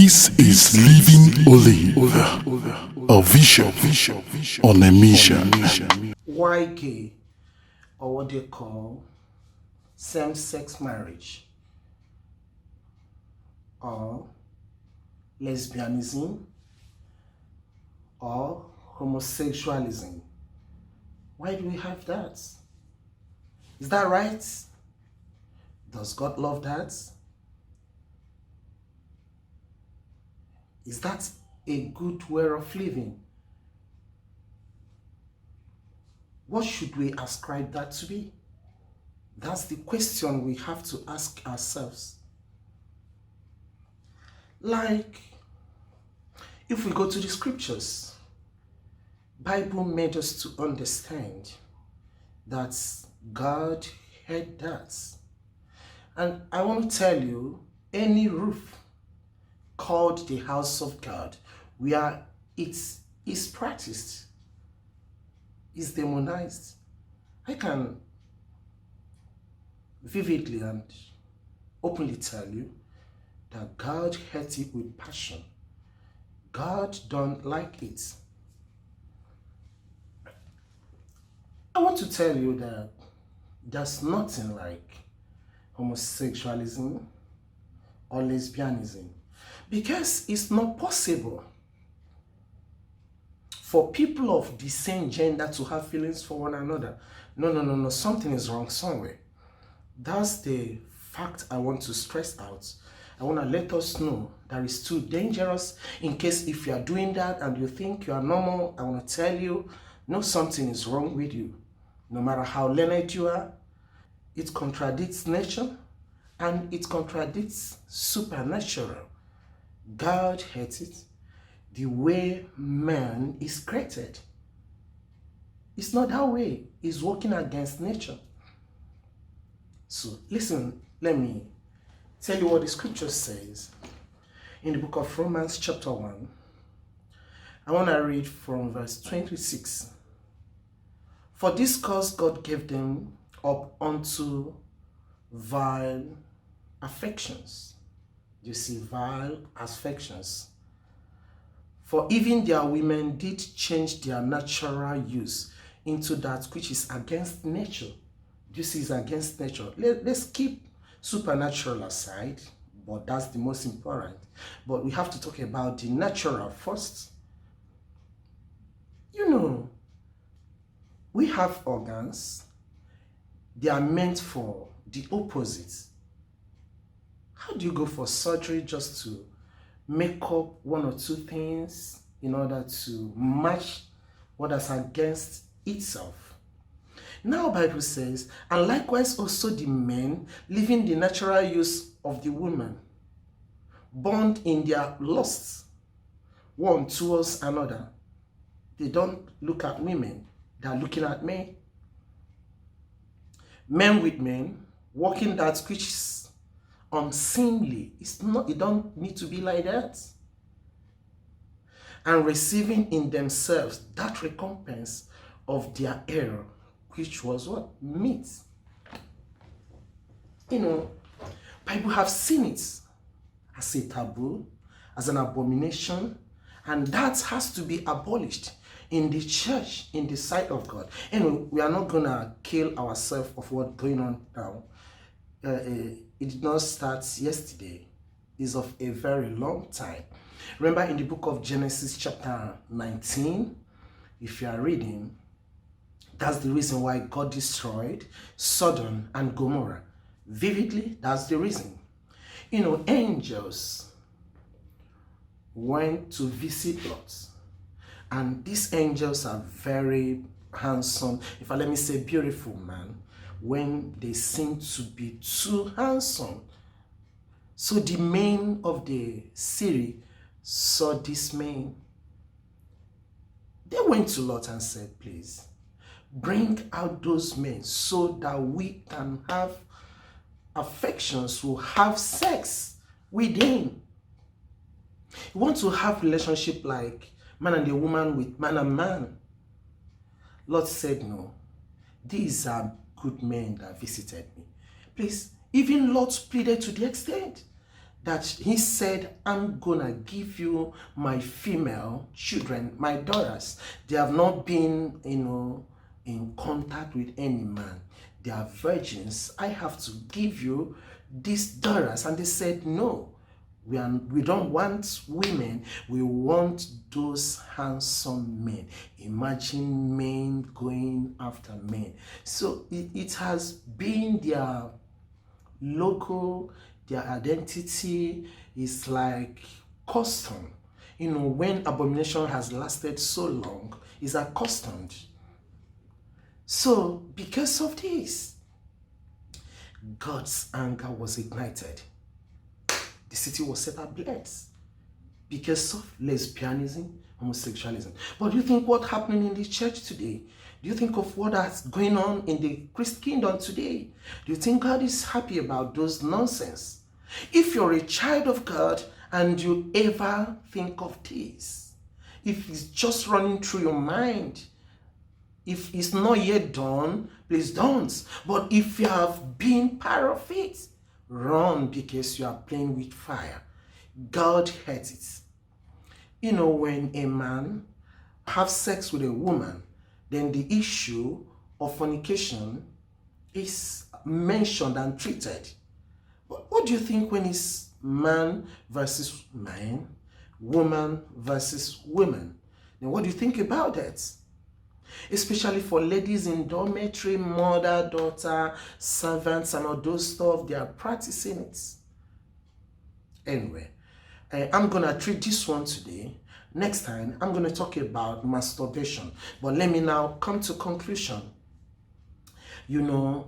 This is Living Olive, a vision on a mission. Why gay, or what they call same-sex marriage, or lesbianism, or homosexualism? Why do we have that? Is that right? Does God love that? Is that a good way of living? What should we ascribe that to be? That's the question we have to ask ourselves. Like, if we go to the scriptures, Bible made us to understand that God had that. And I want to tell you, any roof called the house of God, where it is practiced, is demonized. I can vividly and openly tell you that God hates it with passion. God don't like it. I want to tell you that there's nothing like homosexualism or lesbianism, because it's not possible for people of the same gender to have feelings for one another. No. Something is wrong somewhere. That's the fact I want to stress out. I want to let us know that it's too dangerous. In case if you are doing that and you think you are normal, I want to tell you, no, something is wrong with you. No matter how learned you are, it contradicts nature and it contradicts supernatural. God hates it. The way man is created, it's not that way. It's working against nature. So listen, let me tell you what the scripture says in the book of Romans chapter 1. I want to read from verse 26. For this cause God gave them up unto vile affections. You see, vile affections. For even their women did change their natural use into that which is against nature. This is against nature. Let's keep supernatural aside, but that's the most important. But we have to talk about the natural first. You know, we have organs. They are meant for the opposite. How do you go for surgery just to make up one or two things in order to match what is against itself? Now Bible says, and likewise also the men, leaving the natural use of the woman, bound in their lusts, one towards another. They don't look at women, they are looking at men. Men with men, walking that which is unseemly. It's not, it don't need to be like that. And receiving in themselves that recompense of their error, which was what? Meat. You know, Bible have seen it as a taboo, as an abomination, and that has to be abolished in the church, in the sight of God. Anyway, we are not gonna kill ourselves of what's going on now. It did not start yesterday. It's of a very long time. Remember in the book of Genesis chapter 19, if you are reading, that's the reason why God destroyed Sodom and Gomorrah. Vividly, that's the reason. You know, angels went to visit Lot. And these angels are very handsome. In fact, let me say beautiful, man. When they seem to be too handsome. So the men of the city saw this man. They went to Lot and said, please, bring out those men so that we can have affections, will have sex with him. You want to have relationship like man and a woman with man and man. Lot said, no, these are good men that visited me. Please, even Lot pleaded to the extent that he said, I'm gonna give you my female children, my daughters. They have not been, in contact with any man. They are virgins. I have to give you these daughters. And they said, no, we don't want women. We want those handsome men. Imagine men going after men. So it has been their local, their identity is like custom. When abomination has lasted so long, is accustomed. So because of this, God's anger was ignited. The city was set ablaze because of lesbianism, homosexualism. But do you think what's happening in the church today? Do you think of what is going on in the Christ kingdom today? Do you think God is happy about those nonsense? If you're a child of God and you ever think of this, if it's just running through your mind, if it's not yet done, please don't. But if you have been part of it, run, because you are playing with fire. God hates it. When a man has sex with a woman, then the issue of fornication is mentioned and treated. But what do you think when it's man versus man, woman versus woman? Then what do you think about that? Especially for ladies in dormitory, mother, daughter, servants, and all those stuff, they are practicing it. Anyway, I'm going to treat this one today. Next time, I'm going to talk about masturbation. But let me now come to conclusion. You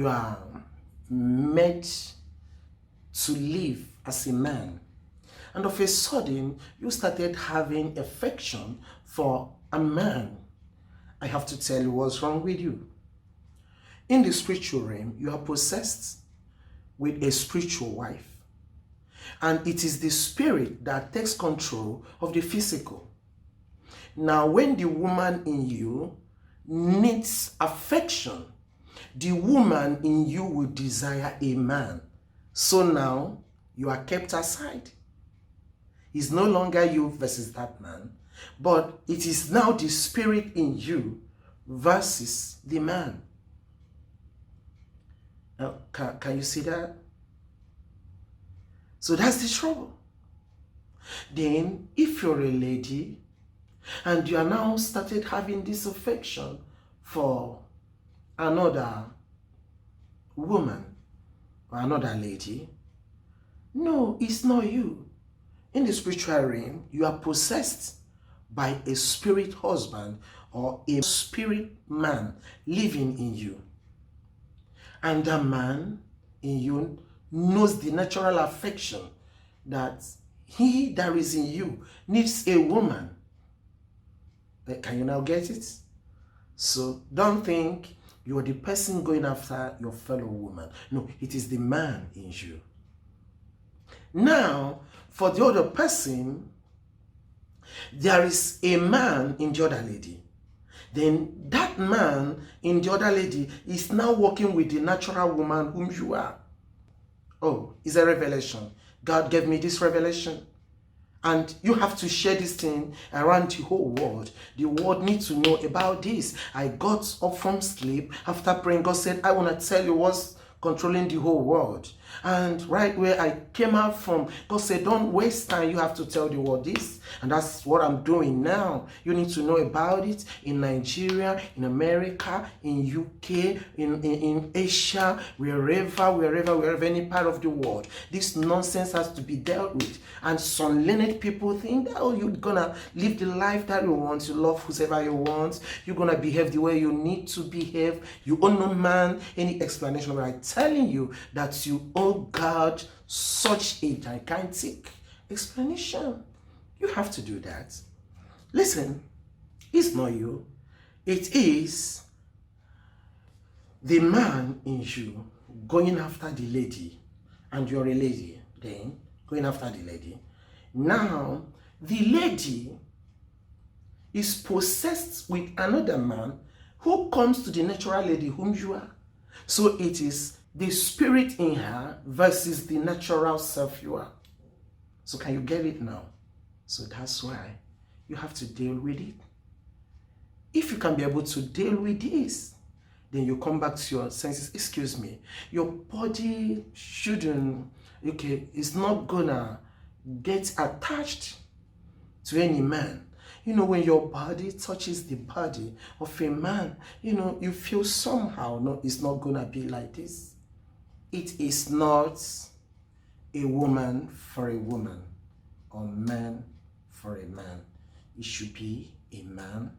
are meant to live as a man. And of a sudden, you started having affection for a man. I have to tell you what's wrong with you. In the spiritual realm, you are possessed with a spiritual wife. And it is the spirit that takes control of the physical. Now, when the woman in you needs affection, the woman in you will desire a man. So now, you are kept aside. It's no longer you versus that man, but it is now the spirit in you versus the man. Now, can you see that? So that's the trouble. Then, if you're a lady and you are now started having this affection for another woman or another lady, no, it's not you. In the spiritual realm, you are possessed by a spirit husband or a spirit man living in you. And the man in you knows the natural affection that he that is in you needs a woman. Can you now get it? So don't think you are the person going after your fellow woman. No, it is the man in you. Now, for the other person, there is a man in the other lady. Then that man in the other lady is now working with the natural woman whom you are. Oh, it's a revelation. God gave me this revelation. And you have to share this thing around the whole world. The world needs to know about this. I got up from sleep after praying. God said, I want to tell you what's controlling the whole world. And right where I came out from, God said, don't waste time. You have to tell the world this. And that's what I'm doing now. You need to know about it in Nigeria, in America, in UK, in Asia, wherever, any part of the world. This nonsense has to be dealt with. And some learned people think that, oh, you're gonna live the life that you want. You love whoever you want. You're gonna behave the way you need to behave. You owe no man any explanation. But I'm telling you that you owe God such a gigantic explanation. You have to do that. Listen, it's not you. It is the man in you going after the lady. And you're a lady then, going after the lady. Now, the lady is possessed with another man who comes to the natural lady whom you are. So it is the spirit in her versus the natural self you are. So can you get it now? So that's why you have to deal with it. If you can be able to deal with this, then you come back to your senses. Excuse me, your body shouldn't, okay, it's not gonna get attached to any man. You know, when your body touches the body of a man, you know, you feel somehow, no, it's not gonna be like this. It is not a woman for a woman or man for a man. It should be a man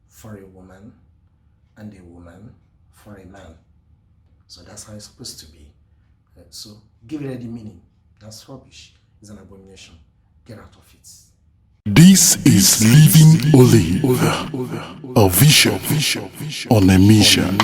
for a woman and a woman for a man. So that's how it's supposed to be. So give it any meaning. That's rubbish. It's an abomination. Get out of it. This is Living Olive, a vision on a mission.